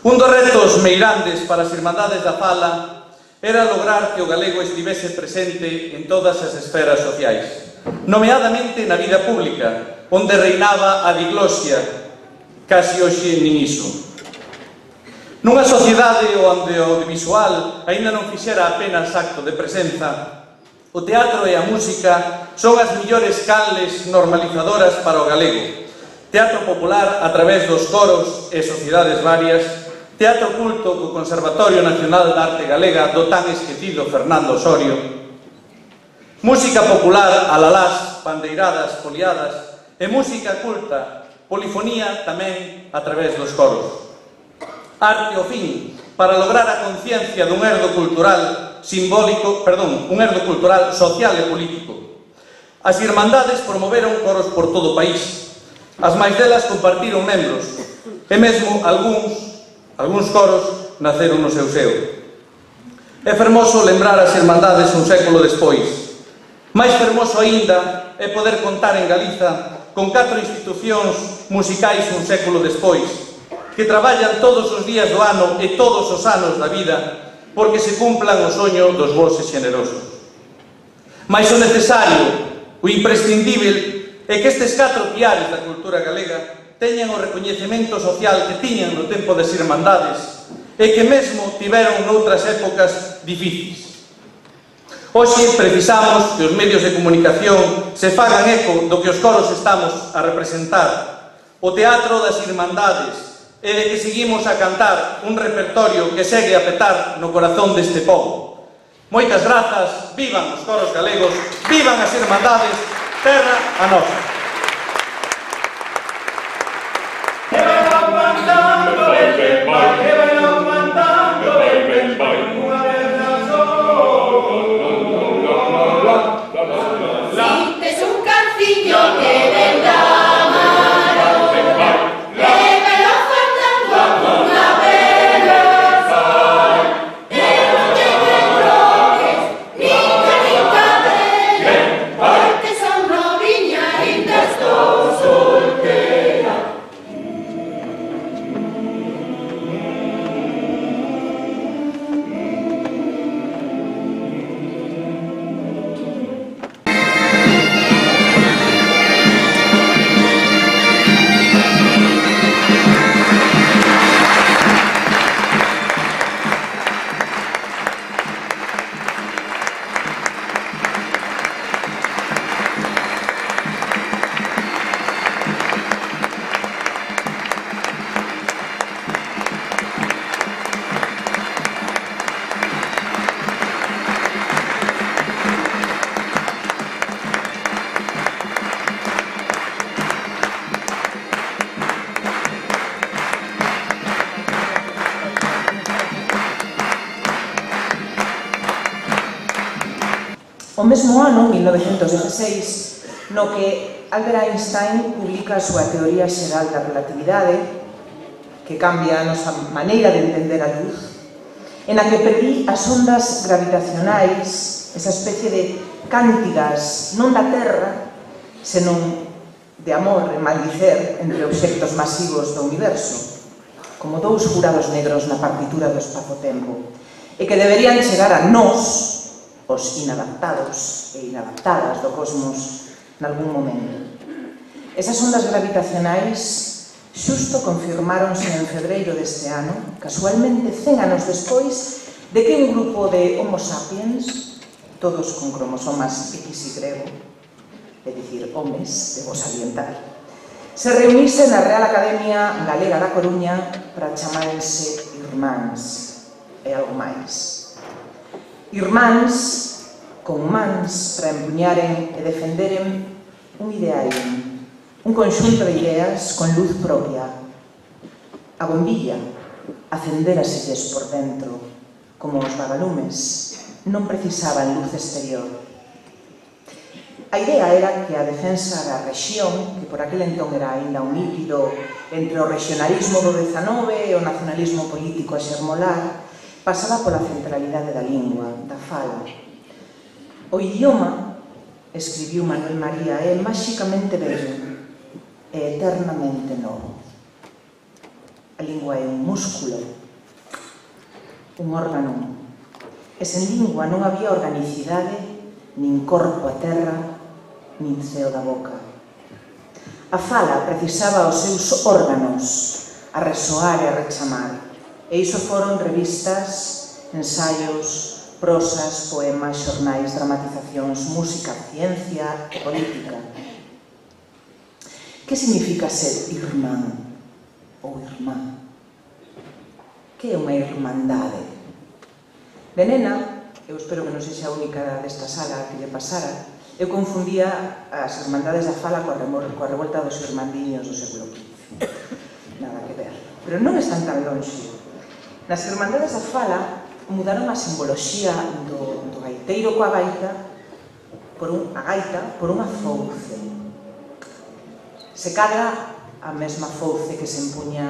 Un dos retos meirandes para as Irmandades da Fala era lograr que o galego estivese presente en todas as esferas sociais, nomeadamente na vida pública, onde reinaba a diglosia, casi hoxe nin iso. Nunha sociedade onde o audiovisual aínda non fixera apenas acto de presenza, o teatro e a música son as millores canles normalizadoras para o galego. Teatro popular a través dos coros e sociedades varias, teatro culto co Conservatorio Nacional de Arte Galega do tan esquecido Fernando Osorio, música popular a lalás, bandeiradas, foliadas, e música culta, polifonía tamén a través dos coros. Arte ao fin, para lograr a conciencia dun herdo cultural un herdo cultural social e político. As Irmandades promoveron coros por todo o país. As máis delas compartiron membros, e mesmo algúns coros naceron no seu seo. É fermoso lembrar as Irmandades un século despois. Máis fermoso aínda é poder contar en Galiza con 4 institucións musicais un século despois, que traballan todos os días do ano e todos os anos da vida porque se cumplan o soño dos bons e xenerosos. Mais o necesario, o imprescindível, é que estes 4 piares da cultura galega teñan o recoñecemento social que tiñan no tempo das Irmandades e que mesmo tiveron noutras épocas difíciles. Hoxe precisamos que os medios de comunicación se fagan eco do que os coros estamos a representar, o teatro das Irmandades, e de que seguimos a cantar un repertorio que segue a petar no corazón deste pobo. Moitas grazas, vivan os coros galegos, vivan as Irmandades, terra a nosa. Sintes un canciño que vendrá amaro, lévelo faltando unha vela fai, e non te troques, nica vela, porque son noviña ainda estou solteira. O mesmo ano, 1916, no que Albert Einstein publica a súa teoría xeral da relatividade, que cambia a nosa maneira de entender a luz, en a que perdí as ondas gravitacionais, esa especie de cántigas non da Terra, senón de amor e maldicer entre obxectos masivos do universo, como 2 jurados negros na partitura do espazo-tempo, e que deberían chegar a nós, os inadaptados e inadaptadas do cosmos nalgún momento. Esas ondas gravitacionais xusto confirmáronse en febreiro deste ano, casualmente 100 anos despois de que un grupo de Homo sapiens, todos con cromosomas X y, é dicir, homes, debo salientar, se reunise na Real Academia Galega da Coruña para chamarse irmáns e algo máis. Irmáns con mans para empuñaren e defenderen un ideario, un conxunto de ideas con luz propia. A bombilla acendéraselles por dentro, como os vagalumes, non precisaban luz exterior. A idea era que a defensa da rexión, que por aquel entón era aínda un híbrido entre o regionalismo do XIX e o nacionalismo político a xermolar, pasaba pola centralidade da lingua, da fala. O idioma, escribiu Manuel María, é máxicamente bello e eternamente novo. A lingua é un músculo, un órgano. E sen lingua non había organicidade, nin corpo a terra, nin ceo da boca. A fala precisaba os seus órganos a resoar e a rechamar. E iso foron revistas, ensaios, prosas, poemas, xornais, dramatizacións, música, ciencia e política. Que significa ser irmán ou irmán? Que é unha irmandade? De nena, eu espero que non sexa a única desta sala que lle pasara, eu confundía as Irmandades da Fala coa revolta dos irmandiños do século XV. Nada que ver. Pero non están tan longe. Nas Irmandades da Fala mudaron a simboloxía do gaiteiro coa gaita por unha fouce. Se cadra a mesma fouce que se empuña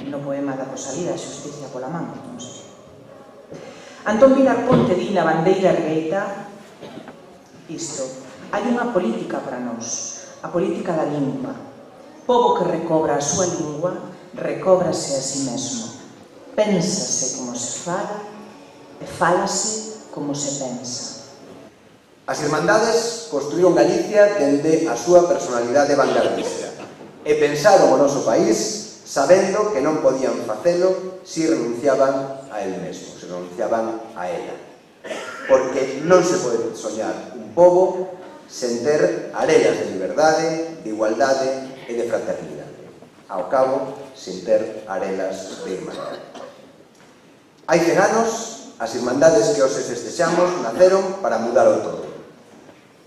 no poema da Rosalía, Xusticia pola man, non sei. Antón Vilar Ponte di na bandeira ergueita isto: hai unha política para nós, a política da lingua. Pobo que recobra a súa lingua, recóbrase a si mesmo. Pénsase como se fala e fálase como se pensa. As Irmandades construíron Galicia dende a súa personalidade vanguardista e pensaron o noso país sabendo que non podían facelo se renunciaban a el mesmo, se renunciaban a ela. Porque non se pode soñar un pobo sen ter arelas de liberdade, de igualdade e de fraternidade. Ao cabo, sen ter arelas de irmandade. Hai 100 anos, as Irmandades que hoxe festexamos naceron para mudar o todo.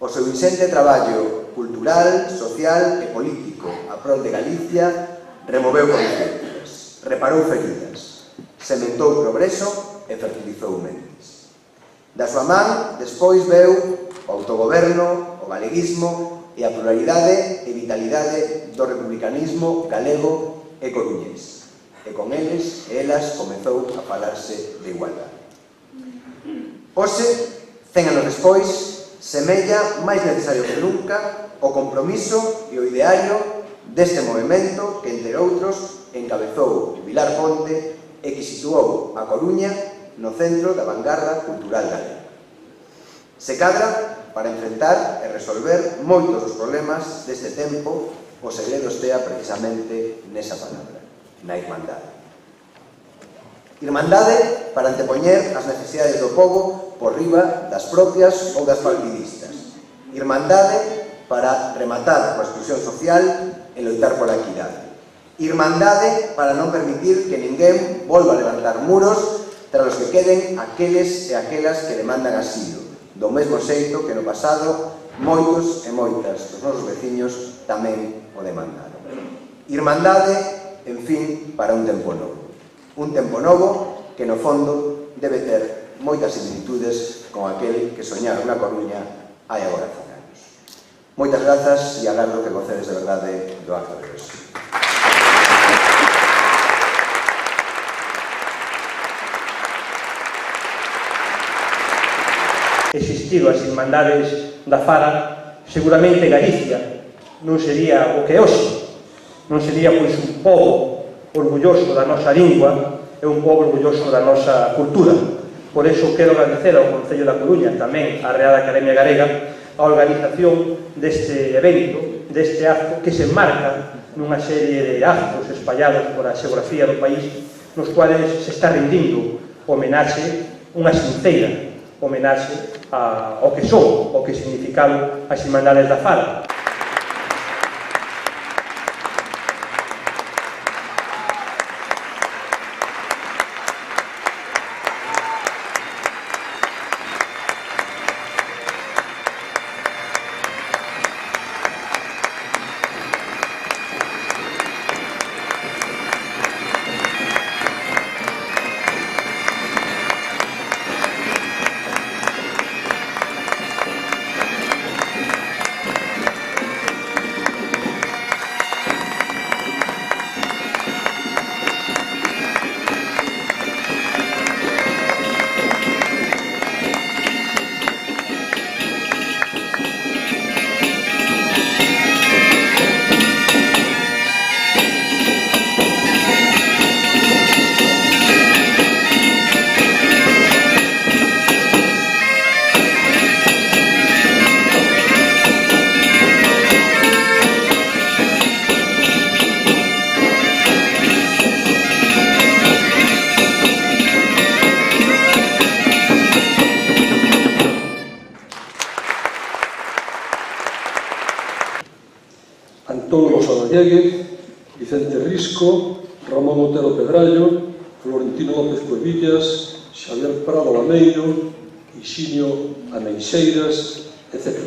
O seu inxente traballo cultural, social e político a prol de Galicia removeu conciencias, reparou feridas, sementou progreso e fertilizou mentes. Da súa man, despois veu o autogoberno, o galeguismo e a pluralidade e vitalidade do republicanismo galego e coruñés. E con eles e elas comezou a falarse de igualdade. Hoxe, 100 anos despois, semella máis necesario que nunca o compromiso e o ideario deste movimento que, entre outros, encabezou Vilar Ponte e que situou a Coruña no centro da vanguarda cultural galega. Se cadra, para enfrentar e resolver moitos dos problemas deste tempo, o segredo estea precisamente nesa palabra, na irmandade. Irmandade para antepoñer as necesidades do pobo por riba das propias ou das partidistas. Irmandade para rematar coa exclusión social e loitar pola equidade. Irmandade para non permitir que ninguén volva a levantar muros tras os que queden aqueles e aquelas que demandan asilo, do mesmo xeito que no pasado moitos e moitas dos nosos veciños tamén o demandaron. Irmandade, en fin, para un tempo novo. Un tempo novo que, no fondo, debe ter moitas similitudes con aquel que soñaron na Coruña hai agora 100 anos. Moitas grazas e agardo que gocedes de verdade do acto de hoxe. Existido as Irmandades da Fala, seguramente Galicia non sería o que é hoxe. Non sería, pois, un pobo orgulloso da nosa lingua e un pobo orgulloso da nosa cultura. Por iso quero agradecer ao Concello da Coruña, tamén á Real Academia Galega, a organización deste evento, deste acto que se enmarca nunha serie de actos espallados por a xeografía do país, nos cuales se está rendindo homenaxe, unha sinceira homenaxe ao que son, ao que significaron as Irmandades da Fala. Diéguez, Vicente Risco, Ramón Otero Pedrallo, Florentino López Cuevillas, Xavier Prado Lameiro, Ixinio Ameixeiras, etc.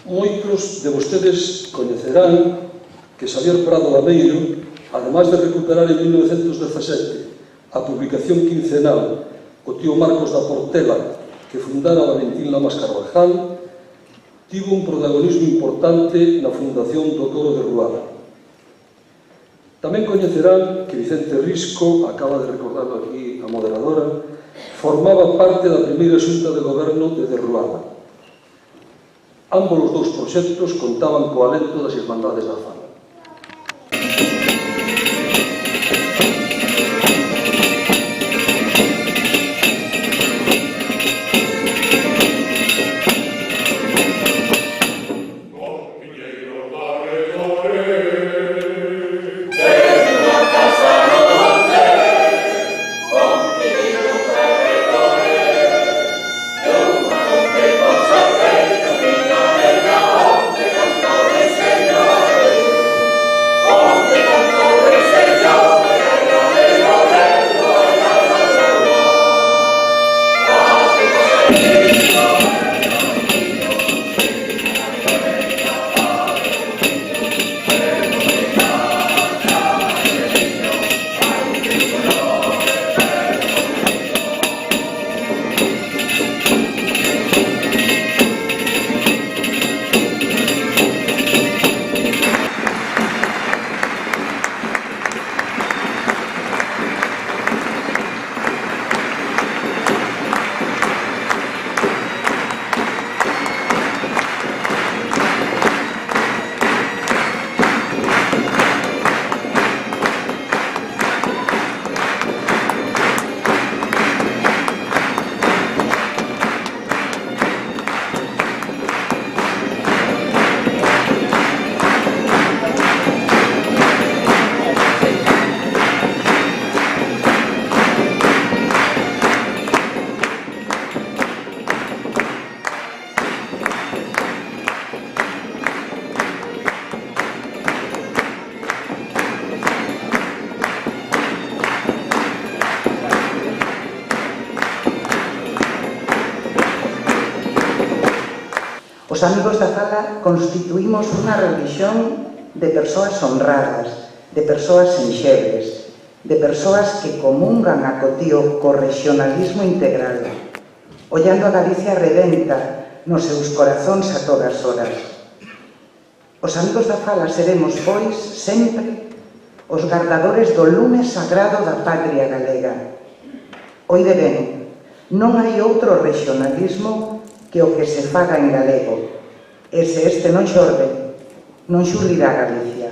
Moitos de vostedes coñecerán que Xavier Prado Lameiro, ademais de recuperar en 1917 a publicación quincenal O tío Marcos da Portela, que fundara Valentín Lamas Carvajal, tivo un protagonismo importante na fundación do Coro de Ruada. Tamén coñecerán que Vicente Risco, acaba de recordarlo aquí a moderadora, formaba parte da primeira xunta de goberno de Ruada. Ambos os dous proxectos contaban co alento das Irmandades da Fala. Os amigos da Fala constituímos unha religión de persoas honradas, de persoas senxebles, de persoas que comungan a cotío co rexionalismo integral, ollando a Galicia redenta nos seus corazóns a todas horas. Os amigos da Fala seremos, pois, sempre os gardadores do lume sagrado da patria galega. Oide ben, non hai outro rexionalismo que o que se faga en galego, e se este non xorde, non xurdirá Galicia.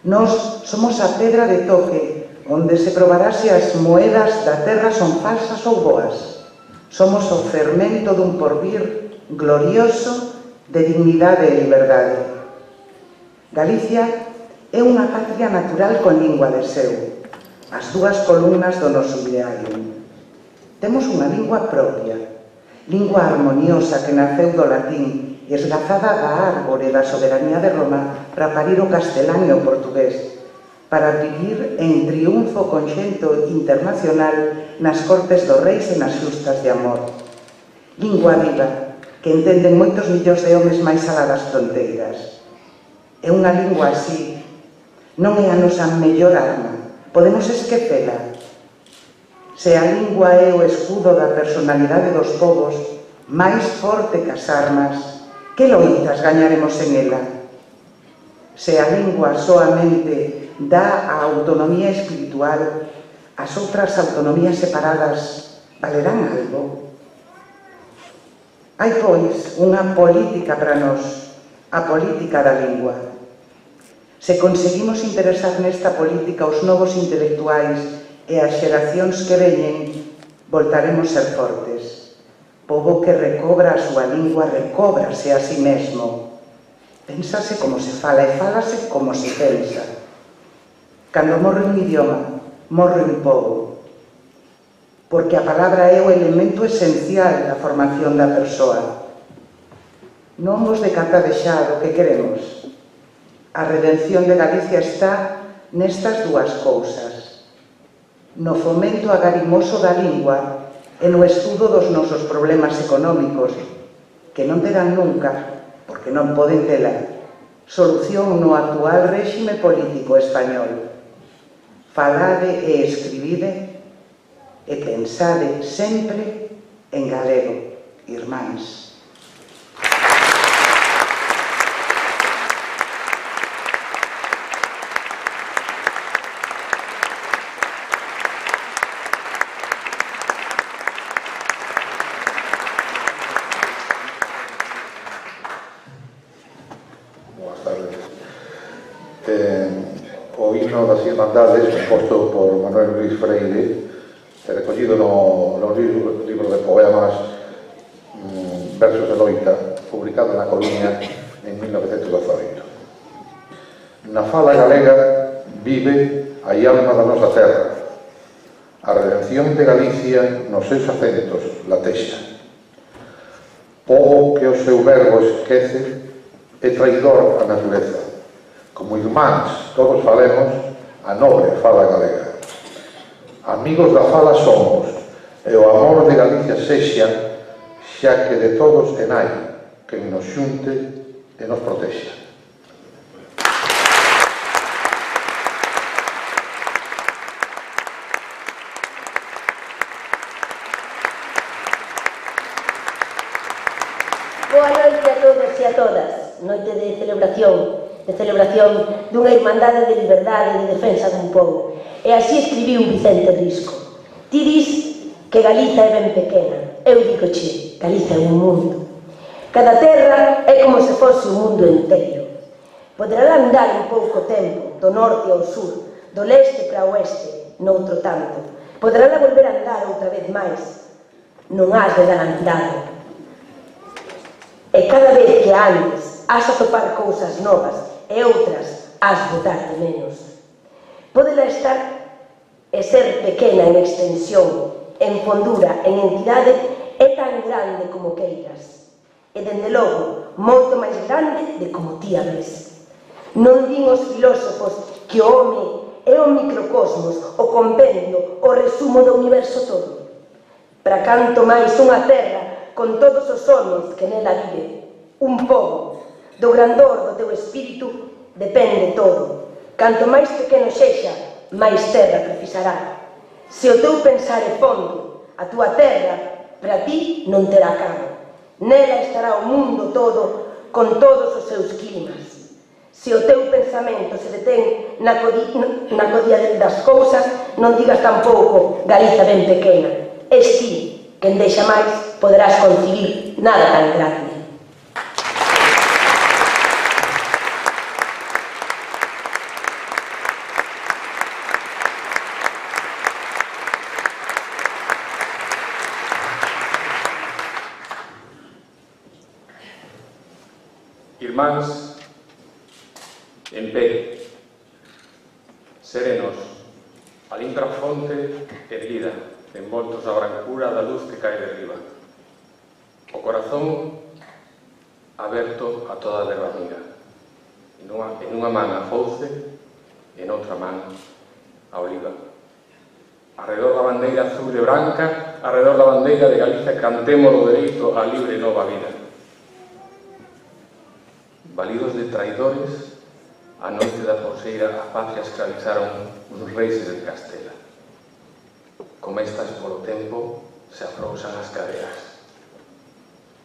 Nós somos a pedra de toque, onde se probará se as moedas da terra son falsas ou boas. Somos o fermento dun porvir glorioso de dignidade e liberdade. Galicia é unha patria natural con lingua de seu, as dúas columnas do noso ideario. Temos unha lingua propia, lingua armoniosa que naceu do latín, esgazada da árbore da soberanía de Roma para parir o castelán e o portugués, para vivir en triunfo conxento internacional nas cortes dos reis e nas xustas de amor. Lingua viva, que entenden moitos millóns de homes máis alá das fronteiras. É unha lingua así, non é a nosa mellor arma, podemos esquecela. Se a lingua é o escudo da personalidade dos povos, máis forte que as armas, que loitas gañaremos en ela? Se a lingua soamente dá a autonomía espiritual, as outras autonomías separadas valerán algo? Hai, pois, unha política para nós, a política da lingua. Se conseguimos interesar nesta política os novos intelectuais e as xeracións que veñen, voltaremos ser fortes. Pobo que recobra a súa lingua, recóbrase a si mesmo. Pénsase como se fala e fálase como se pensa. Cando morre un idioma, morre un pobo. Porque a palabra é o elemento esencial da formación da persoa. Non vos decatades xa do que queremos. A redención de Galicia está nestas dúas cousas: no fomento agarimoso da lingua e no estudo dos nosos problemas económicos, que non terán nunca, porque non poden tela, solución no actual réxime político español. Falade e escribide e pensade sempre en galego, irmáns. O himno das Irmandades, composto por Manuel Luis Freire, recollido no libro de poemas Versos de Loita, publicado na Coruña en 1918. Na fala galega vive a alma da nosa terra. A redención de Galicia nos seus acentos latexa. Pobo que o seu verbo esquece é traidor a natureza. Como irmáns, todos falemos a nobre fala galega. Amigos da fala somos, e o amor de Galicia sexa, xa que de todos en hai, quen nos xunte e nos protexa. Boa noite a todos e a todas. Noite de celebración dunha irmandade de liberdade e de defensa dun pobo. E así escribiu Vicente Risco. Ti dis que Galiza é ben pequena. Eu digo che, Galiza é un mundo. Cada terra é como se fose o mundo inteiro. Poderá andar un pouco tempo, do norte ao sur, do leste para o oeste, noutro tanto. Poderá volver a andar outra vez máis. Non has de dar andado. E cada vez que andes, has a topar cousas novas e outras has botar de menos. Podela estar e ser pequena en extensión, en fondura, en entidade, é tan grande como queiras. E, dende logo, moito máis grande de como ti a ves. Non din os filósofos que o home é o microcosmos, o compendio, o resumo do universo todo. Para canto máis unha terra con todos os homens que nela vive, un pobo, do grandor do teu espírito depende todo. Canto máis pequeno sexa, máis terra precisará. Se o teu pensar é fondo, a túa terra, para ti non terá cabo. Nela estará o mundo todo, con todos os seus climas. Se o teu pensamento se detén na codía das cousas, non digas tampouco Galiza ben pequena. Es ti, quen deixa máis poderás concibir nada tan grande. Irmáns, en pé, serenos, a limpra fonte erguida, envoltos na brancura da luz que cae de riba. O corazón aberto a toda a derba amiga. En unha man a fouce e noutra man a oliva. Arredor da bandeira azul e branca, arredor da bandeira de Galicia, cantemos o dereito á libre nova vida. Validos de traidores, a noite da Foseira a patria esclavizaron uns reis de Castela. Como estas polo tempo se afrousan as cadeas.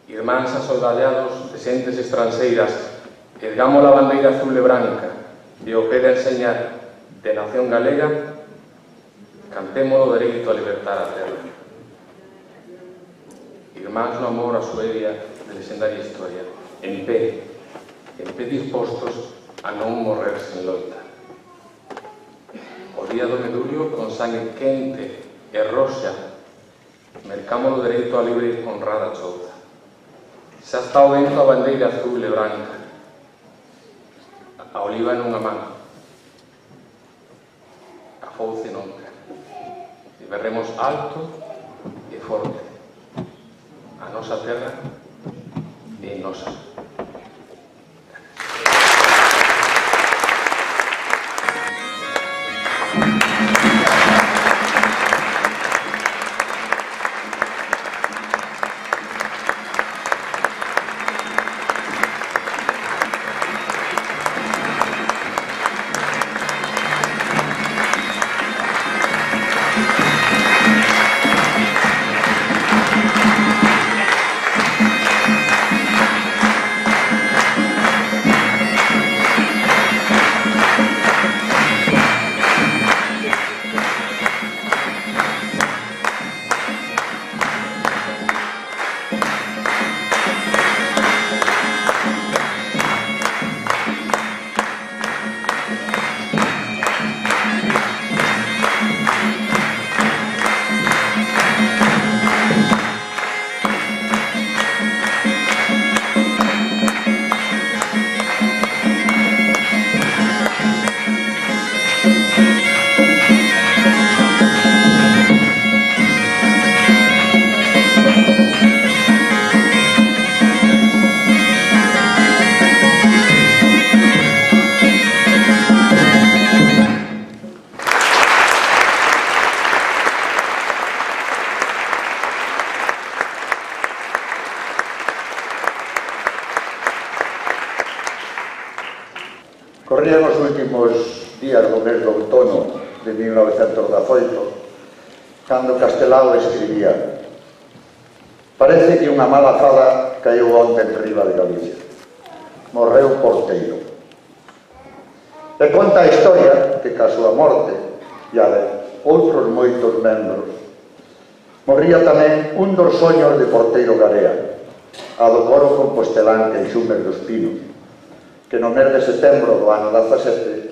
Irmáns asoldallados de xentes estranxeiras, ergamos a bandeira azul e branca e o pé de enseñar de nación galega, cantemos o dereito a libertar a terra. Irmáns no amor a súa idea de legendaria historia, en pé dispostos a non morrer sen loita. O día do Medullo, con sangue quente e roxa, mercamos o dereito a libre e honrada chouza. Xa está o vento a bandeira azul e branca, a oliva nunha man, a fouce nunca, e berremos alto e forte. A nosa terra é nosa. últimos días do mes de outono de 1918, cando Castelao escribía: parece que unha mala fada caiu onte en riba de Galicia. Morreu Porteiro. E conta a historia que, ca súa morte e a de outros moitos membros, morría tamén un dos soños de Porteiro Garea, a do coro compostelán Queixumes dos Pinos, que no mes de setembro do ano 17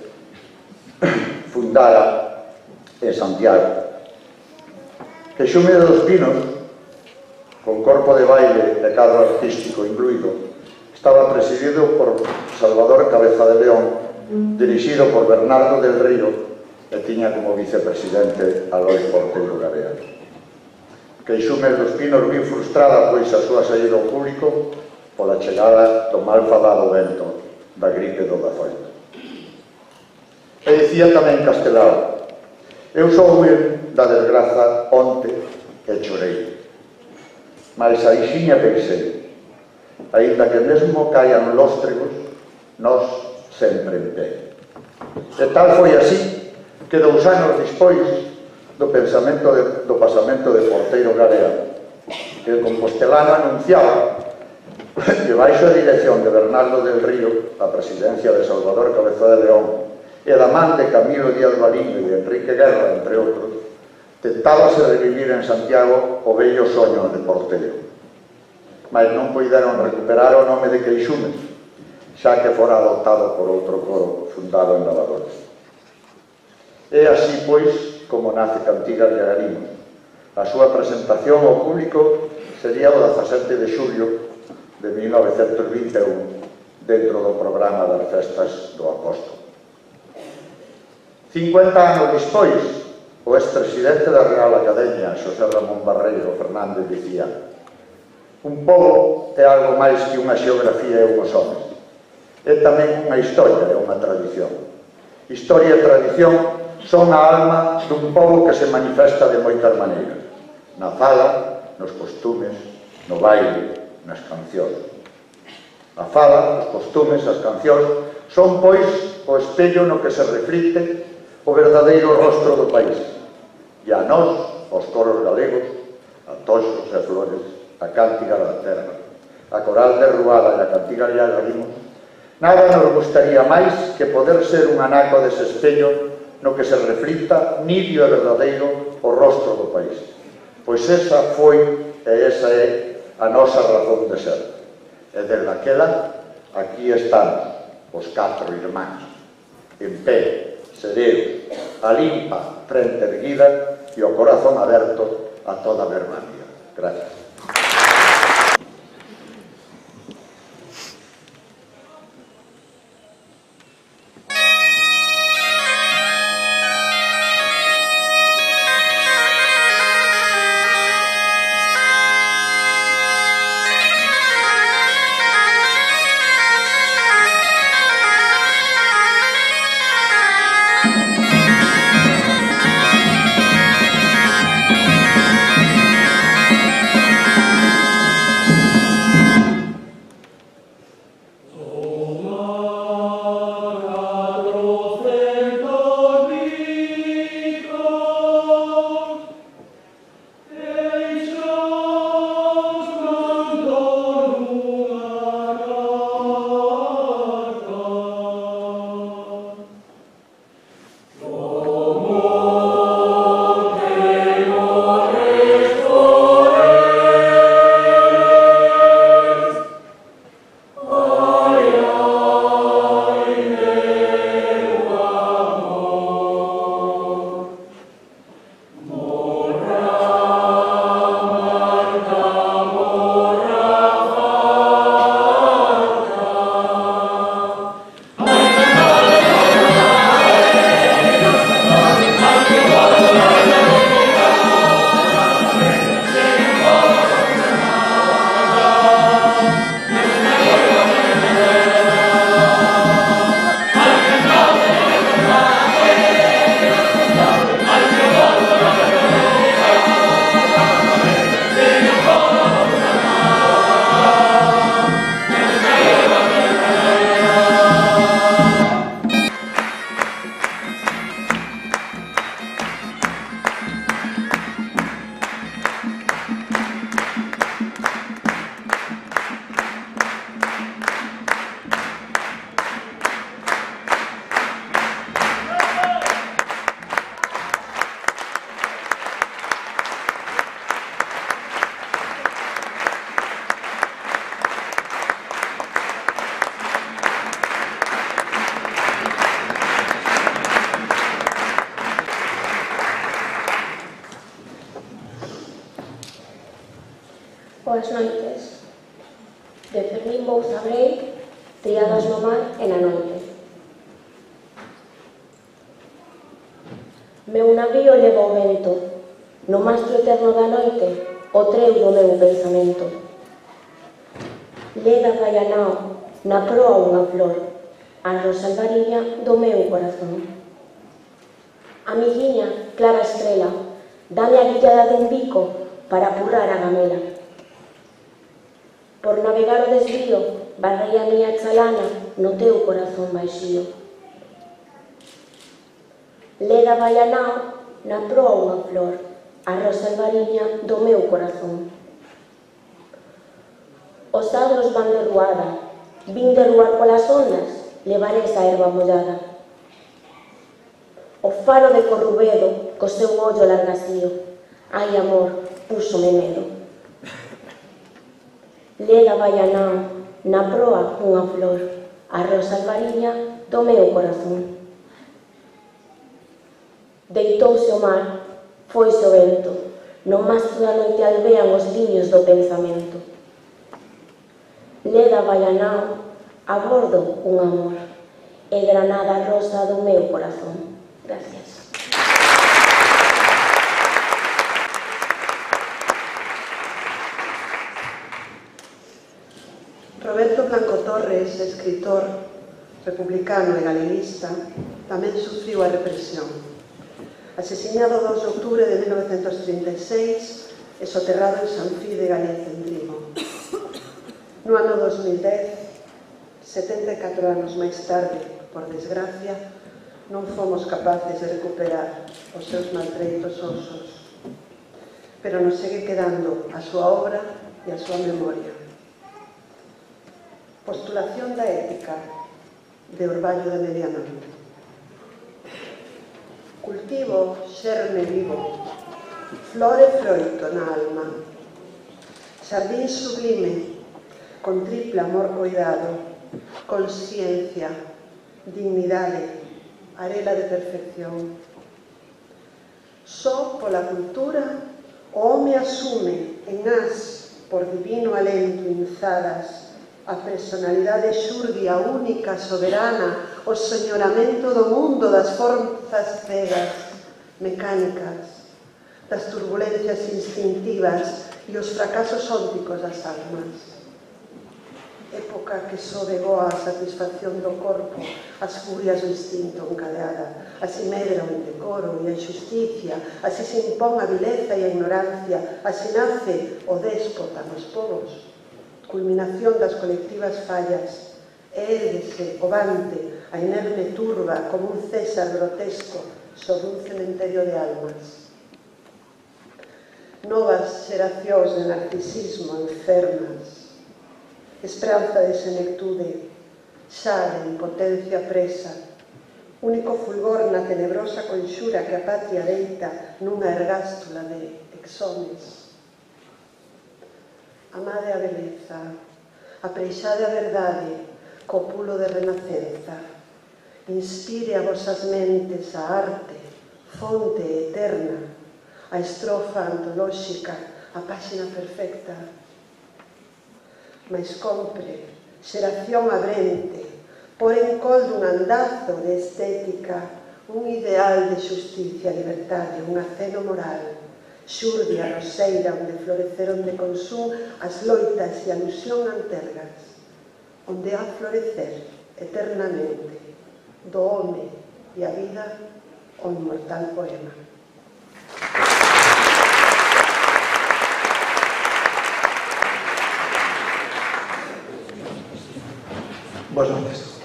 fundara en Santiago. Queixumes dos Pinos, con corpo de baile e cadro artístico incluído, estaba presidido por Salvador Cabeza de León, dirixido por Bernardo del Río, e tiña como vicepresidente a Lois Porteiro Garea. Queixumes dos Pinos viu frustrada pois a súa saída ao público pola chegada do mal fadado vento da gripe do 18. E dicía tamén Castelao: eu souben da desgraza onte e chorei, mais aixiña pensei, aínda que mesmo caian lóstregos, nós sempre en pé. E tal foi así que 2 anos despois do pasamento de Porteiro Garea, que o compostelano anunciaba que baixo a dirección de Bernardo del Río, a presidencia de Salvador Cabeza de León e da man de Camilo Díaz Bariño e de Enrique Guerra, entre outros, tentábase revivir en Santiago o bello soño de Porteiro, mas non puideron recuperar o nome de Queixumes, xa que fora adoptado por outro coro fundado en Lavadores. É así, pois, como nace Cantigas de Agarimo. A súa presentación ao público sería o 17 de xulio de 1921, dentro do programa das festas do Apóstolo. 50 anos despois, o expresidente da Real Academia, Xosé Ramón Barreiro Fernández, dicía: un pobo é algo máis que unha xeografía e unhos homes. É tamén unha historia e unha tradición. Historia e tradición son a alma dun pobo que se manifesta de moitas maneiras: na fala, nos costumes, no baile, nas cancións. A fala, os costumes, as cancións son, pois, o espello no que se reflicte o verdadeiro rostro do país. E a nós, os coros galegos, a Toxos e Flores, a Cántiga da Terra, a Coral de Ruada e a Cantiga de Agarimo, nada nos gustaría máis que poder ser un anaco dese espello no que se reflicta nidio e verdadeiro o rostro do país. Pois esa foi e esa é a nosa razón de ser. E desde aquela, aquí están os 4 irmáns, en pé, sereos, a limpa frente erguida e o corazón aberto a toda a Birmania. Gracias. Boas noites. De Fermín Bouza Brei, Triadas no mar e na noite. Meu navío leva o vento, no mastro eterno da noite, o treu do meu pensamento. Leda vai a nao, na proa unha flor, a rosa albariña do meu corazón. Amiguiña, clara estrela, dame a guillada dun bico para apurrar a gamela. Por navegar o desvío, barrei a miña chalana no teu corazón baixío. Leda vai a nao, na proa unha flor, a rosa albariña do meu corazón. Os agros van de ruada, vin de ruar polas ondas, levaré esa erva mollada. O faro de Corrubedo, co seu ollo largasío, ai amor, púsome medo. Leda vai a nao, na proa unha flor, a rosa albariña do meu corazón. Deitouse o mar, foise o vento, no mastro da noite albean os liños do pensamento. Leda vai a nao, a bordo un amor, e granada rosa do meu corazón. Gracias. Roberto Blanco Torres, escritor republicano e galeguista, tamén sufriu a represión. Asesinado 2 de outubro de 1936 e soterrado en San Fí de Galicia, en Vigo. No ano 2010, 74 anos máis tarde, por desgracia, non fomos capaces de recuperar os seus maltreitos osos, pero nos segue quedando a súa obra e a súa memoria. Postulación da ética de Orballo de Medianoite. Cultivo xerme vivo, flor e froito na alma, xardín sublime, con triple amor cuidado, consciencia, dignidade, arela de perfección. Só pola cultura o home asume en as, por divino alento inzadas, a personalidade xurdia, única, soberana, o señoramento do mundo das forzas cegas, mecánicas, das turbulencias instintivas e os fracasos ópticos das almas. Época que só degoa a satisfacción do corpo, as furias do instinto encadeada, así medra o indecoro e a injusticia, así se impón a vileza e a ignorancia, así nace o déspota nos povos, culminación das colectivas fallas, e érguese o vante, a inerme turba como un César grotesco sobre un cementerio de almas. Novas xeracións de narcisismo enfermas, esperanza de senectude, xa de impotencia presa, único fulgor na tenebrosa conxura que a patria deita nunha ergástula de exomes. Amade a beleza, apreixade a verdade, co pulo de renacenza, inspire a vosas mentes a arte, fonte eterna, a estrofa antolóxica, a páxina perfecta. Mais compre, xeración abrente, por encol dun andazo de estética, un ideal de xusticia e liberdade, un aceno moral, xurdia roseira onde floreceron de consum as loitas e a ilusión antergas, onde ha florecer eternamente do home e a vida o inmortal poema. Boas noites.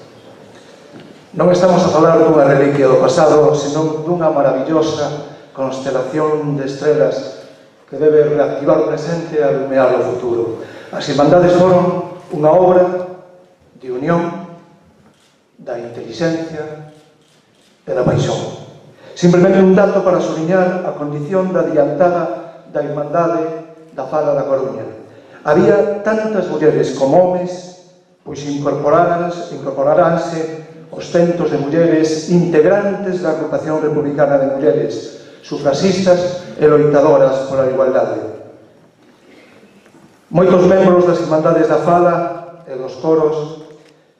Non estamos a falar dunha reliquia do pasado, senón dunha maravillosa constelación de estrelas que debe reactivar o presente e alumear o futuro. As Irmandades foron unha obra de unión da inteligencia e da paixón. Simplemente un dato para sublinhar a condición da adiantada da Irmandade da Fala da Coruña. Había tantas mulleres como homes, pois incorporaránse os centos de mulleres integrantes da Agrupación Republicana de Mulleres, sufraxistas e loitadoras pola igualdade. Moitos membros das Irmandades da Fala e dos coros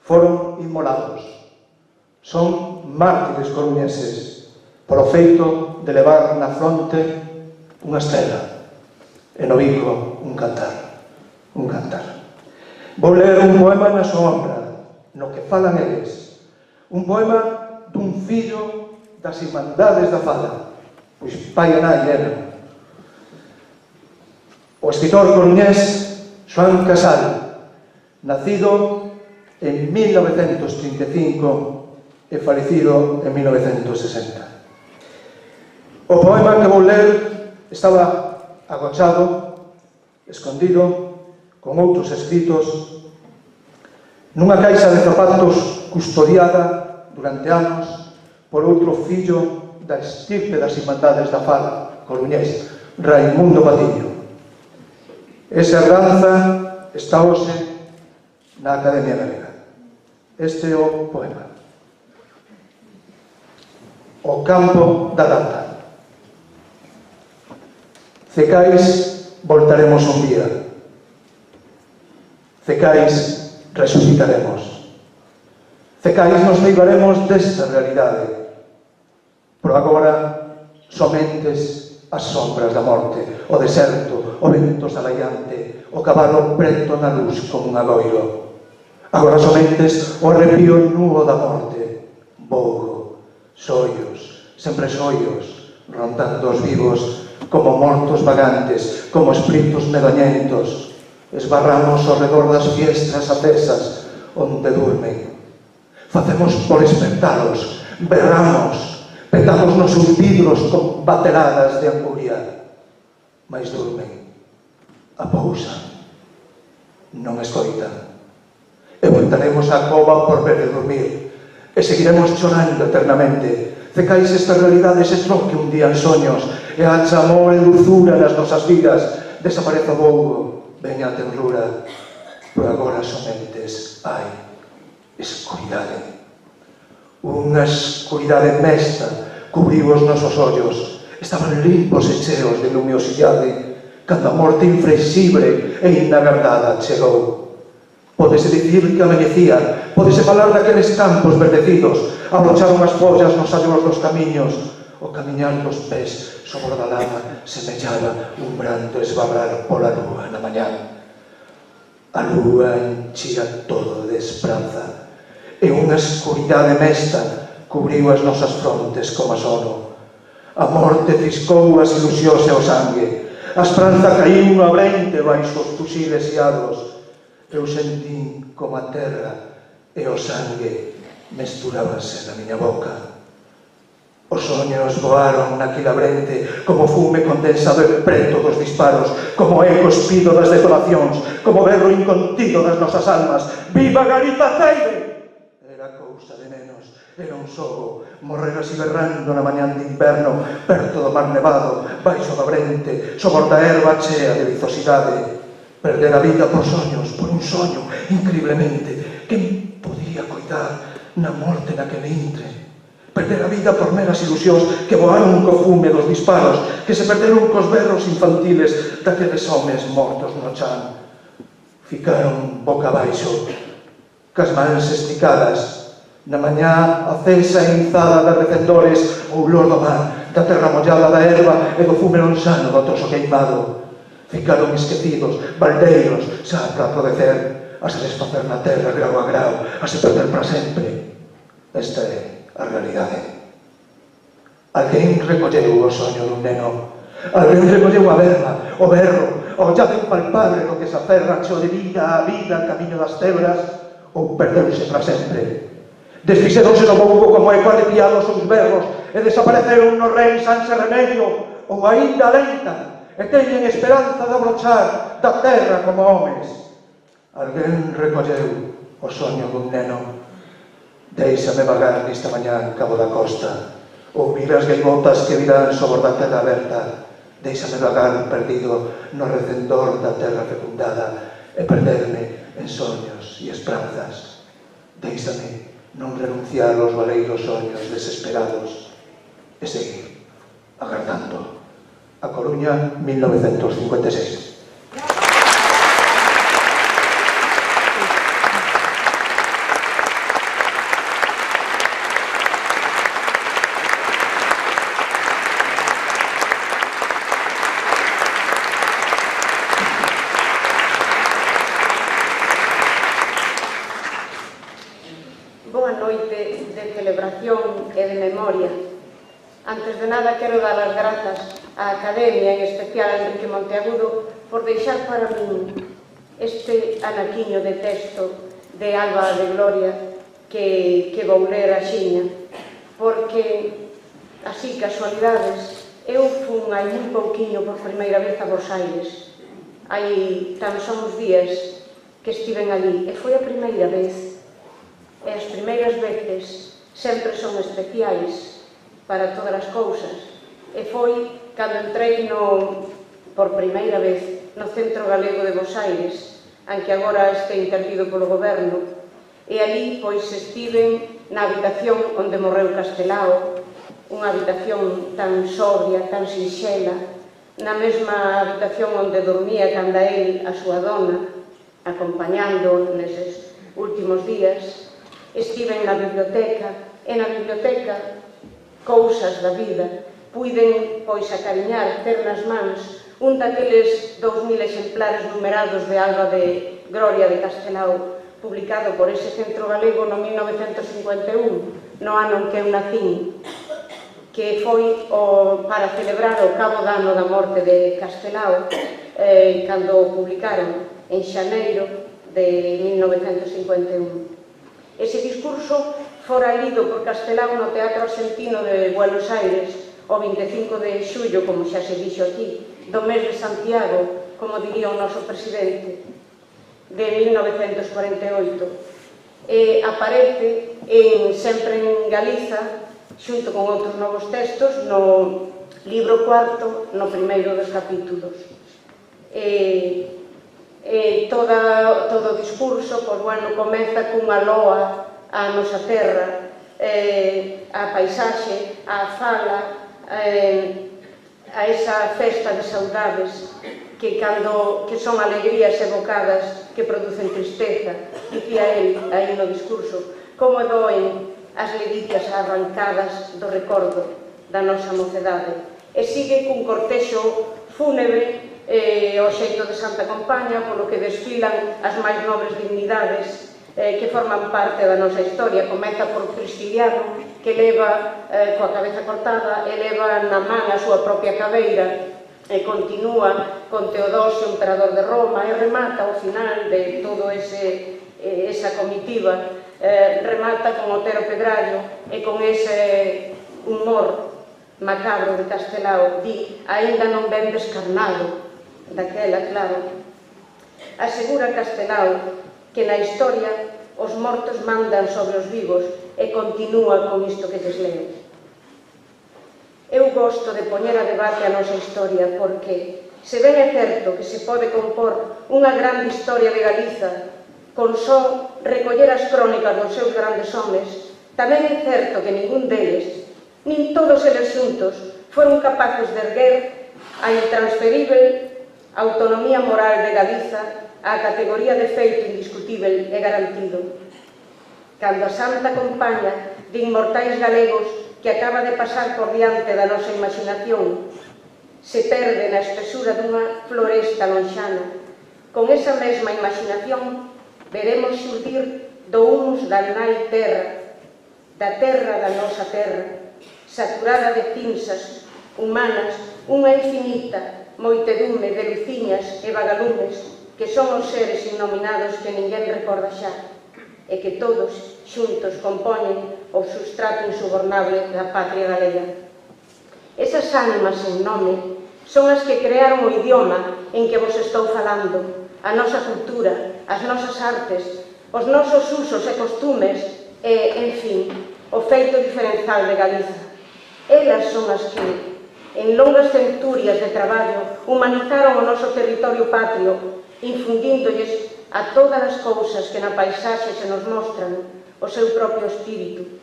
foron inmolados. Son mártires coruñeses polo feito de levar na fronte unha estrela e no bico un cantar. Vou ler un poema na súa honra, no que falan eles. Un poema dun fillo das Irmandades da Fala, pois pai e nai eran. O escritor coruñés Xoán Casal, nacido en 1935 e falecido en 1960. O poema que vou ler estaba agochado, escondido, con outros escritos, nunha caixa de zapatos custodiada durante anos por outro fillo da estirpe das Irmandades da Fala, coruñés, Raimundo Patiño. Esa herdanza está hoxe na Academia Galega. Este é o poema. O campo da data. Cecais voltaremos un día. Cecais resucitaremos. Cecais nos libraremos desta realidade. Por agora, somentes as sombras da morte, o deserto, o vento salaiante, o cabalo preto na luz como un agoiro. Agora somentes o arrepío nuo da morte, vougo, sollos, sempre sollos, rondando os vivos, como mortos vagantes, como espíritus medoñentos. Esbarramos ao redor das fiestras acesas, onde durmen. Facemos por espertalos, berramos, petamos nos seus vidros con bateradas de anguria, mas durmen, apousan, non escoitan. E voltaremos á cova por ver de dormir, e seguiremos chorando eternamente. Cecais esta realidade se troque un día en soños, e hacha amor e dulzura nas nosas vidas, desapareza o vougo, veña a tenrura, por agora somentes hai escuridade. Unha escuridade mesta cubriu os nosos ollos. Estaban limpos e cheos de lumiosidade cando a morte inflexible e inagardada chegou. Pódese dicir que amanecía, pódese falar daqueles campos verdecidos, abrocharon as follas nos allos dos camiños, o camiñar dos pés sobre da lama semellaba un brando esbarrar pola lúa na mañán. A lúa enchía todo de esperanza, e unha escuridade mesta cubriu as nosas frontes como a sono. A morte ciscou as ilusións e o sangue. A esperanza caíu no abrente baixo os fusiles iados. Eu sentín como a terra e o sangue mesturábanse na miña boca. Os soños voaron naquele abrente como fume condensado e preto dos disparos, como eco espido das detonacións, como berro incontido das nosas almas. Viva Galiza Ceide! Cousa de menos, era un xogo, morrer así berrando na mañán de inverno, perto do mar nevado, baixo do brente, sobre da erva chea de vizosidade. Perder a vida por soños, por un soño, increíblemente, quen podía coidar na morte naquele intre? Perder a vida por meras ilusións que voaron co fume dos disparos, que se perderon cos berros infantiles daqueles homes mortos no chan. Ficaron boca abaixo, cas mans esticadas, na mañá acesa e inzada de recendores o olor do mar, da terra mollada da erva e do fume lonxano do trozo queimado. Ficaron esquecidos, baldeiros, xa para aprodecer, a se desfacer na terra grau a grau, a se perder para sempre. Esta é a realidade. Alguén recolleu o soño dun neno, alguén recolleu a verba, o berro, o llave impalpable do que se aferra cheo de vida a vida, camiño das tebras, ou perdeuse para sempre. Desfixeronse no vougo como eco arrepiados os berros e desapareceron no rei Sanse Remedio, ou aínda lentan e teñen esperanza de abrochar da terra como homes. Alguén recolleu o soño dun neno. Deixame vagar nesta mañán cabo da costa, ouvir as gaivotas que virán sobre da terra aberta. Deixame vagar perdido no recendor da terra fecundada e perderme en soños e esperanzas. Deixame non renunciar aos valeiros soños desesperados e seguir agardando. A Coruña, 1956. educación e de memoria. Antes de nada, quero dar as grazas á Academia, en especial a Enrique Monteagudo, por deixar para min este anaquiño de texto de Alba de Gloria que vou ler axiña, porque, así, casualidades, eu fun hai moi pouquiño por primeira vez a Bos Aires. Hai tan só uns días que estiven ali, e foi a primeira vez. E as primeiras veces sempre son especiais para todas as cousas. E foi cando entrei por primeira vez no Centro Galego de Bos Aires, aunque agora este intervido polo goberno, e ali pois estiven na habitación onde morreu Castelao, unha habitación tan sobria, tan sinxela, na mesma habitación onde dormía canda el a súa dona, acompañando neses últimos días. Estiven na biblioteca, e na biblioteca, cousas da vida, puiden pois acariñar, ter nas mans un daqueles 2000 exemplares numerados de Alba de Gloria de Castelao, publicado por ese Centro Galego no 1951, no ano en que eu nacín, que foi para celebrar o cabo dano da morte de Castelao, cando o publicaron en xaneiro de 1951. Ese discurso fora lido por Castelao no Teatro Argentino de Buenos Aires o 25 de xullo, como xa se dixo aquí, do mes de Santiago, como diría o noso presidente, de 1948. E aparece sempre en Galiza, xunto con outros novos textos, no libro cuarto, no primeiro dos capítulos. Todo o discurso, pois, bueno, comeza cunha loa á nosa terra, a paisaxe, a fala, a esa festa de saudades que son alegrías evocadas que producen tristeza. Dicía el aí no discurso, como doen as ledicias arrancadas do recordo da nosa mocedade. E sigue cun cortexo fúnebre o xeito de Santa Compaña, polo que desfilan as máis nobres dignidades que forman parte da nosa historia. Comeza por Cristiliano, que leva coa cabeza cortada e leva na man a súa propia cabeira, e continúa con Teodosio, emperador de Roma, e remata ao final de todo esa comitiva, remata con Otero Pedrallo e con ese humor macabro de Castelao. Di, aínda non ben descarnado, daquela, claro. Asegura Castelao que na historia os mortos mandan sobre os vivos, e continúa con isto que lles leo. Eu gosto de poñer a debate a nosa historia porque, se ben é certo que se pode compor unha grande historia de Galiza con só recoller as crónicas dos seus grandes homes, tamén é certo que ningún deles, nin todos eles xuntos, foron capaces de erguer a intransferible autonomía moral de Galiza á categoría de feito indiscutível e garantido. Cando a Santa Compaña de inmortais galegos que acaba de pasar por diante da nosa imaginación se perde na espesura dunha floresta lonxana, con esa mesma imaginación veremos xurdir do humus da nai terra, da terra da nosa terra, saturada de cinzas humanas, unha infinita moitedume de luciñas e vagalumes que son os seres innominados que ninguén recorda xa, e que todos xuntos compoñen o substrato insubornable da patria galega. Esas ánimas sen nome son as que crearon o idioma en que vos estou falando, a nosa cultura, as nosas artes, os nosos usos e costumes e, en fin, o feito diferencial de Galiza. Elas son as que, en longas centurias de traballo, humanizaron o noso territorio patrio, infundíndolles a todas as cousas que na paisaxe se nos mostran o seu propio espírito,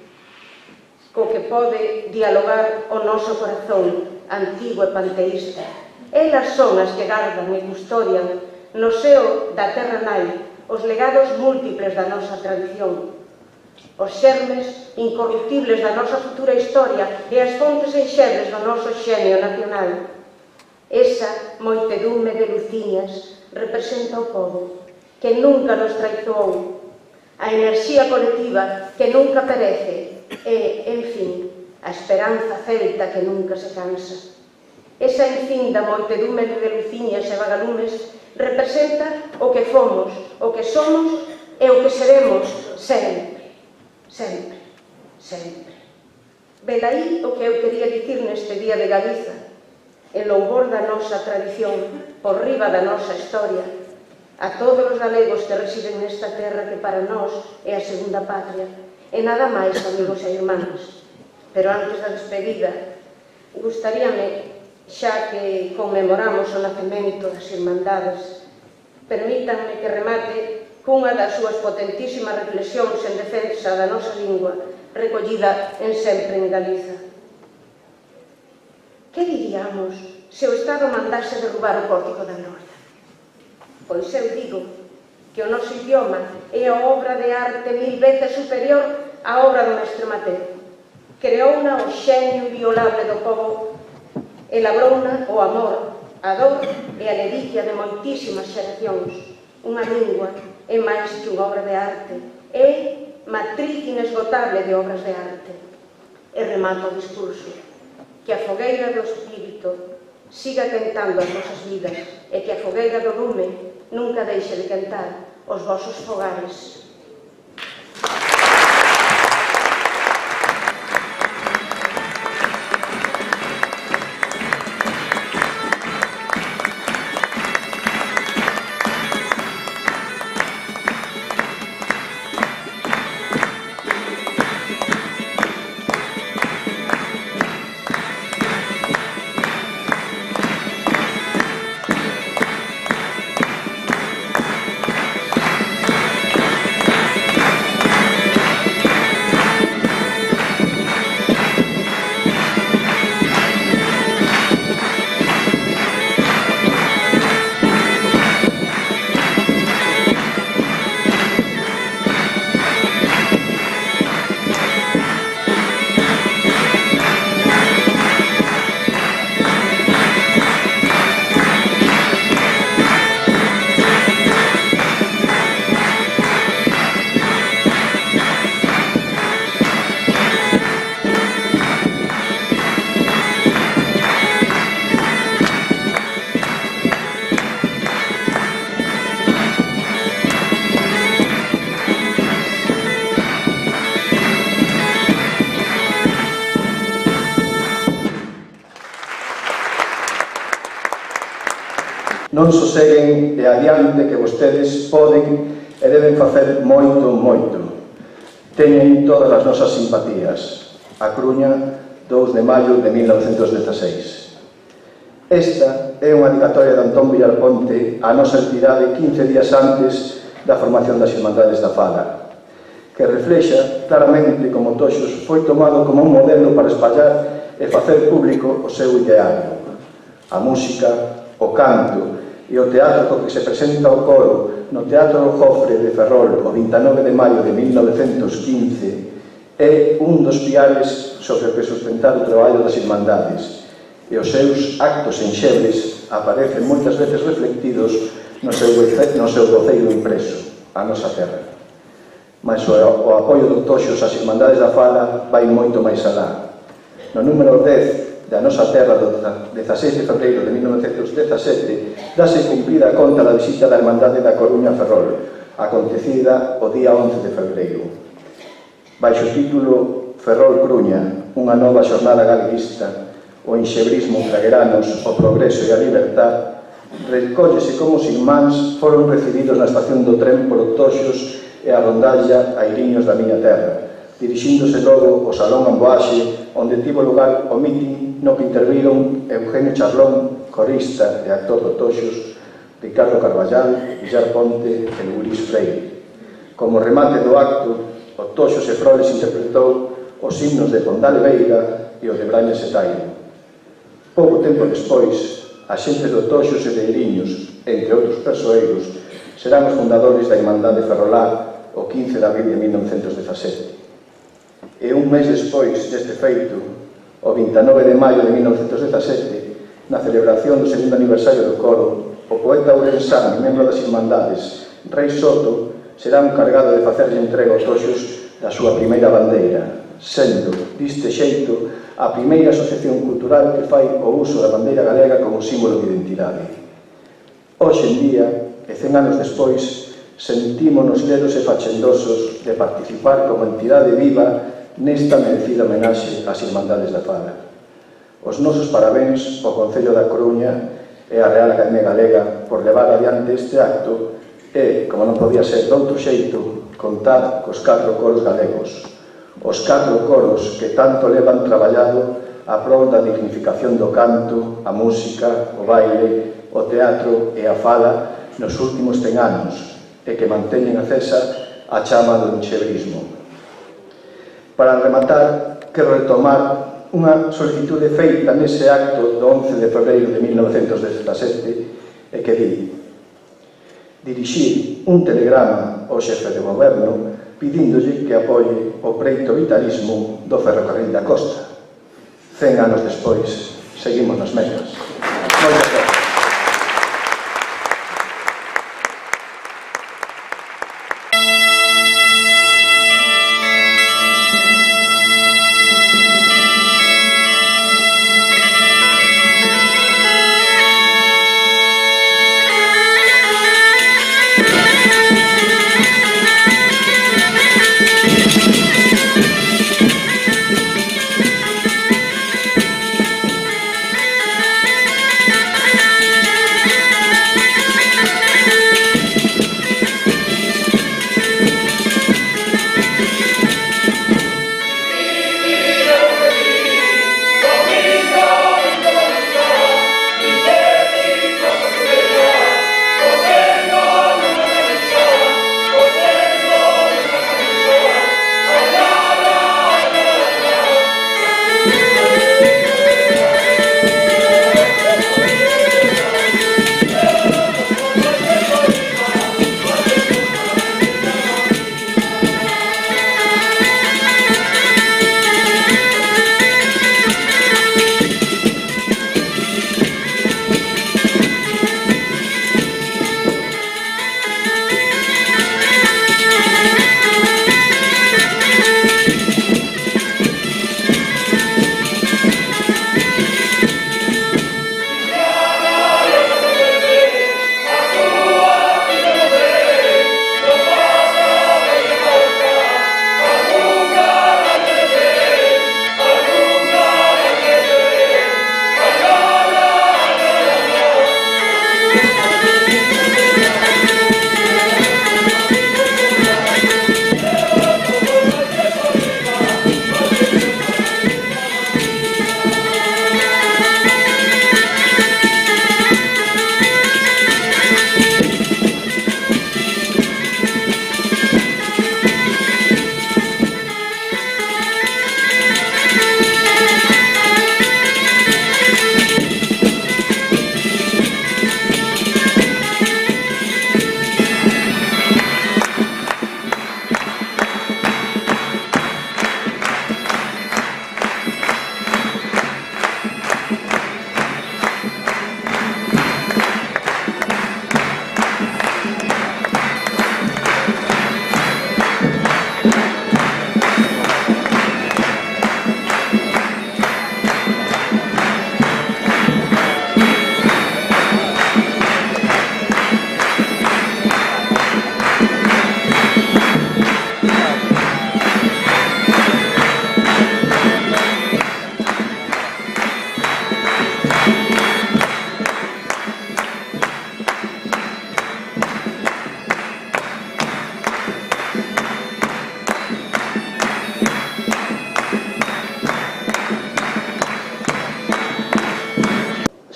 co que pode dialogar o noso corazón antigo e panteísta. Elas son as que gardan e custodian no seo da terra nai os legados múltiples da nosa tradición, os xermes incorruptibles da nosa futura historia e as fontes enxebres do noso xenio nacional. Esa moitedume de luciñas representa o pobo, que nunca nos traizoou, a enerxía colectiva que nunca perece, e, en fin, a esperanza celta que nunca se cansa. Esa encinda moitedume de luciñas e vagalumes representa o que fomos, o que somos e o que seremos sempre, sempre, sempre. Velaí o que eu quería dicir neste día de Galiza, en louvor da nosa tradición, por riba da nosa historia, a todos os galegos que residen nesta terra que para nós é a segunda patria, e nada máis, amigos e irmáns. Pero antes da despedida, gustaríame, xa que conmemoramos o nacemento das Irmandades, permítanme que remate cunha das súas potentísimas reflexións en defensa da nosa lingua, recollida en Sempre en Galiza. Que diríamos se o Estado mandase derrubar o pórtico da Gloria? Pois eu digo que o noso idioma é a obra de arte 1000 veces superior á obra do mestre Mateo. Creouna o xenio inviolable do povo e labrouna o amor, a dor e a ledicia de moitísimas xeracións. Unha lingua é máis que unha obra de arte, é matriz inesgotable de obras de arte. E remato o discurso. Que a fogueira do espírito siga quentando as vosas vidas e que a fogueira do lume nunca deixe de quentar os vosos fogares. Non soseguen e adiante que vostedes poden e deben facer moito, moito. Teñen todas as nosas simpatías. A Coruña, 2 de maio de 1916. Esta é unha dedicatoria de Antón Villalponte á nosa entidade 15 días antes da formación das Irmandades da Fala, que reflexa claramente como Toxos foi tomado como un modelo para espallar e facer público o seu ideario. A música, o canto e o teatro co que se presenta o coro no Teatro Jofre de Ferrol o 29 de maio de 1915 é un dos piares sobre o que sustentar o traballo das Irmandades e os seus actos enxebres aparecen moitas veces reflectidos no seu voceiro impreso, a nosa terra. Mas o apoio do Toxos ás Irmandades da Fala vai moito máis alá. No número 10 da nosa terra do 16 de febreiro de 1917 dáse cumprida a conta da visita da Irmandade da Coruña a Ferrol, acontecida o día 11 de febreiro. Baixo o título Ferrol Coruña, unha nova xornada galeguista, o enxebrismo tragueranos, o progreso e a libertad, recóllese como os irmáns foron recibidos na estación do tren por Toxos e a rondalla Airiños da miña terra, dirixíndose logo ao Salón Amboaxe, onde tivo lugar o mitin no que interviron Eugenio Charlón, corista e actor do Toxos, Ricardo Carballal, Villar Ponte e Luis Freire. Como remate do acto, o Toxos e Flores interpretou os himnos de Pondal e Veiga e o de Brañas e Taino. Pouco tempo despois, a xente do Toxos e de Airiños, entre outros persoeiros, serán os fundadores da Irmandade Ferrolá o 15 de abril de 1917. E un mes despois deste feito, o 29 de maio de 1917, na celebración do segundo aniversario do coro, o poeta ourensán e membro das Irmandades, Rei Soto, será encargado de facerlle entrega aos Toxos da súa primeira bandeira, sendo, diste xeito, a primeira asociación cultural que fai o uso da bandeira galega como símbolo de identidade. Hoxe en día, e 100 anos despois, sentímonos ledos e fachendosos de participar como entidade viva nesta merecida homenaxe ás Irmandades da Fala. Os nosos parabéns ao Concello da Coruña e á Real Academia Galega por levar adiante este acto e, como non podía ser de outro xeito, contar cos 4 coros galegos, os 4 coros que tanto levan traballado a prol da dignificación do canto, a música, o baile, o teatro e a fala nos últimos 100 anos e que manteñen acesa a chama do enxebrismo. Para rematar, quero retomar unha solicitude feita nese acto do 11 de febreiro de 1917 e que di: dirixir un telegrama ao xefe de goberno pidíndolle que apoie o preito vitalismo do ferrocarril da costa. 100 anos despois, seguimos nas mesmas. Moitas gracias.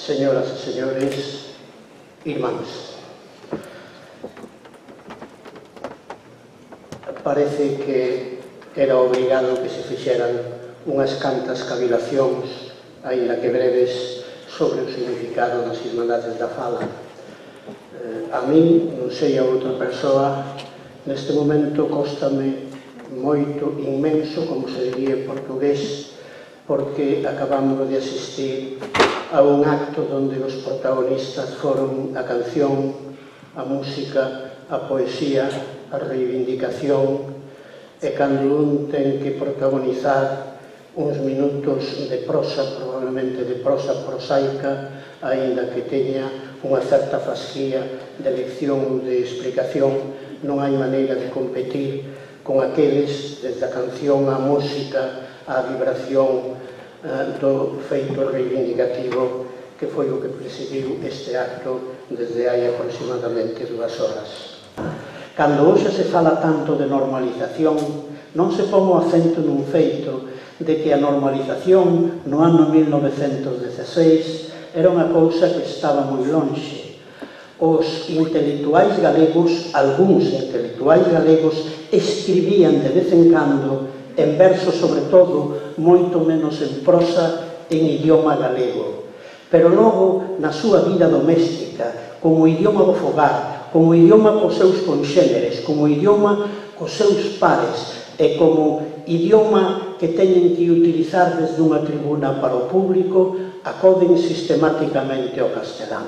Señoras e señores, irmáns, parece que era obrigado que se fixeran unhas cantas cavilacións, aínda que breves, sobre o significado das Irmandades da Fala. A min, non sei a outra persoa, neste momento cóstame moito, inmenso, como se diría en portugués, porque acabamos de asistir a un acto onde os protagonistas foron a canción, a música, a poesía, a reivindicación e cando un ten que protagonizar uns minutos de prosa, probablemente de prosa prosaica, aínda que teña unha certa fasquía de lección ou de explicación, non hai maneira de competir con aqueles, desde a canción á música, á vibración do feito reivindicativo que foi o que presidiu este acto desde hai aproximadamente 2 horas. Cando hoxe se fala tanto de normalización, non se pon o acento nun feito de que a normalización no ano 1916 era unha cousa que estaba moi lonxe. Os intelectuais galegos, algúns intelectuais galegos, escribían de vez en cando en verso, sobre todo, moito menos en prosa, en idioma galego. Pero logo, na súa vida doméstica, como idioma do fogar, como idioma cos seus conxéneres, como idioma cos seus pares, e como idioma que teñen que utilizar desde unha tribuna para o público, acoden sistematicamente ao castelán.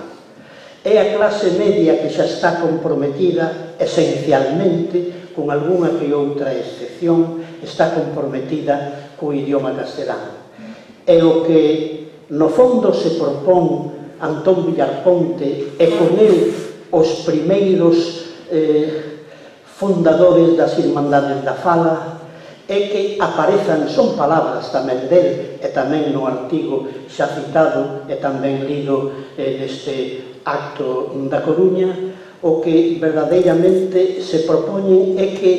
É a clase media que xa está comprometida, esencialmente, con algunha que outra excepción, está comprometida co idioma castelán. E o que, no fondo, se propón Antón Villarponte e con el os primeiros fundadores das Irmandades da Fala é que aparezan, son palabras tamén del e tamén no artigo xa citado e tamén lido neste acto da Coruña, o que verdadeiramente se propoñen é que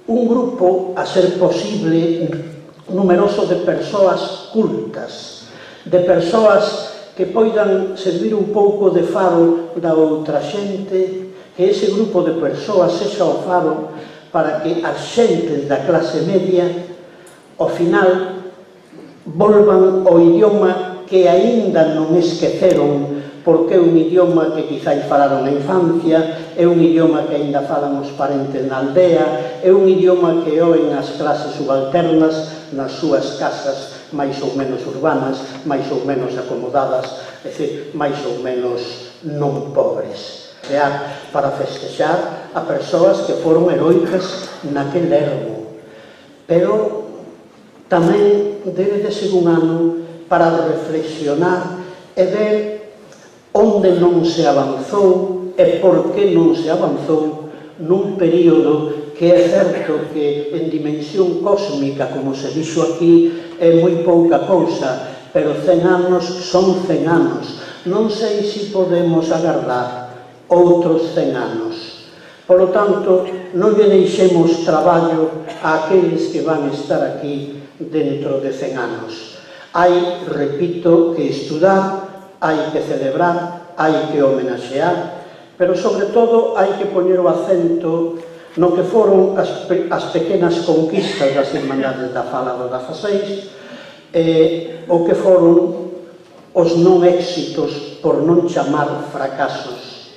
un grupo, a ser posible, numeroso de persoas cultas, de persoas que poidan servir un pouco de faro da outra xente, que ese grupo de persoas sexa o faro para que as xentes da clase media, ao final, volvan ao idioma que aínda non esqueceron, porque é un idioma que quizáis falaron na infancia, é un idioma que aínda falan os parentes na aldea, é un idioma que oen as clases subalternas nas súas casas máis ou menos urbanas, máis ou menos acomodadas, é dicir, máis ou menos non pobres. Para festexar a persoas que foron heroicas naquel ermo. Pero tamén debe de ser un ano para reflexionar e ver onde non se avanzou e por que non se avanzou nun período que é certo que en dimensión cósmica, como se dixo aquí, é moi pouca cousa, pero 100 anos son 100 anos. Non sei se podemos agardar outros 100 anos. Por lo tanto, non lle deixemos traballo a aqueles que van estar aquí dentro de 100 anos. Hai, repito, que estudar, hai que celebrar, hai que homenaxear, pero sobre todo hai que poñer o acento no que foron as pequenas conquistas das Irmandades da Fala do 16 e o que foron os non éxitos, por non chamar fracasos,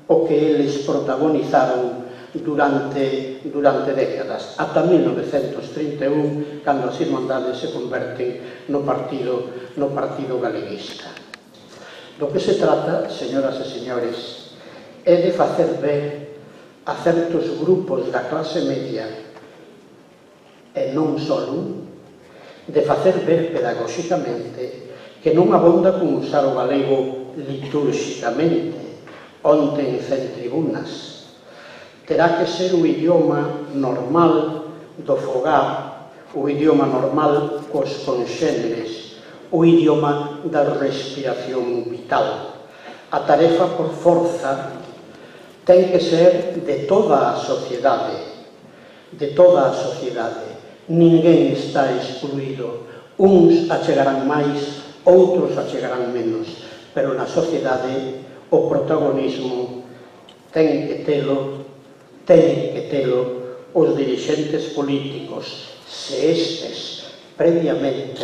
o que eles protagonizaron durante décadas, ata 1931, cando as Irmandades se converten no partido galeguista. Do que se trata, señoras e señores, é de facer ver a certos grupos da clase media, e non só un, de facer ver pedagóxicamente que non abonda con usar o galego litúrxicamente, onte en 100 tribunas. Terá que ser o idioma normal do fogar, o idioma normal cos conxéneres, o idioma da respiración vital. A tarefa por forza ten que ser de toda a sociedade, de toda a sociedade. Ninguén está excluído. Uns achegarán máis, outros achegarán menos, pero na sociedade o protagonismo teñen que telo os dirixentes políticos, se estes previamente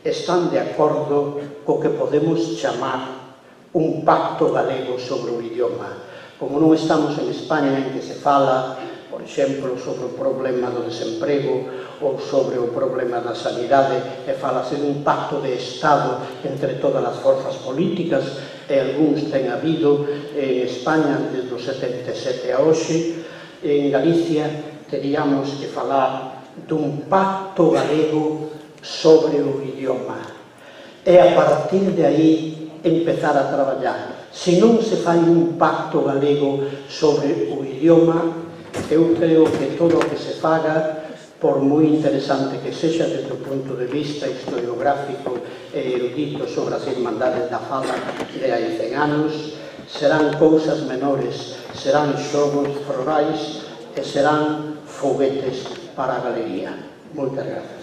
están de acordo co que podemos chamar un pacto galego sobre o idioma. Como non estamos en España, en que se fala, por exemplo, sobre o problema do desemprego ou sobre o problema da sanidade, e falase dun pacto de Estado entre todas as forzas políticas, e algúns ten habido en España desde o 77 a hoxe. En Galicia teríamos que falar dun pacto galego sobre o idioma. E a partir de aí empezar a traballar. Se non se fai un pacto galego sobre o idioma, eu creo que todo o que se faga, por moi interesante que sexa desde o punto de vista historiográfico e erudito sobre as Irmandades da Fala de hai 100 anos, serán cousas menores, serán xogos florais e serán foguetes para a galería. Moitas grazas.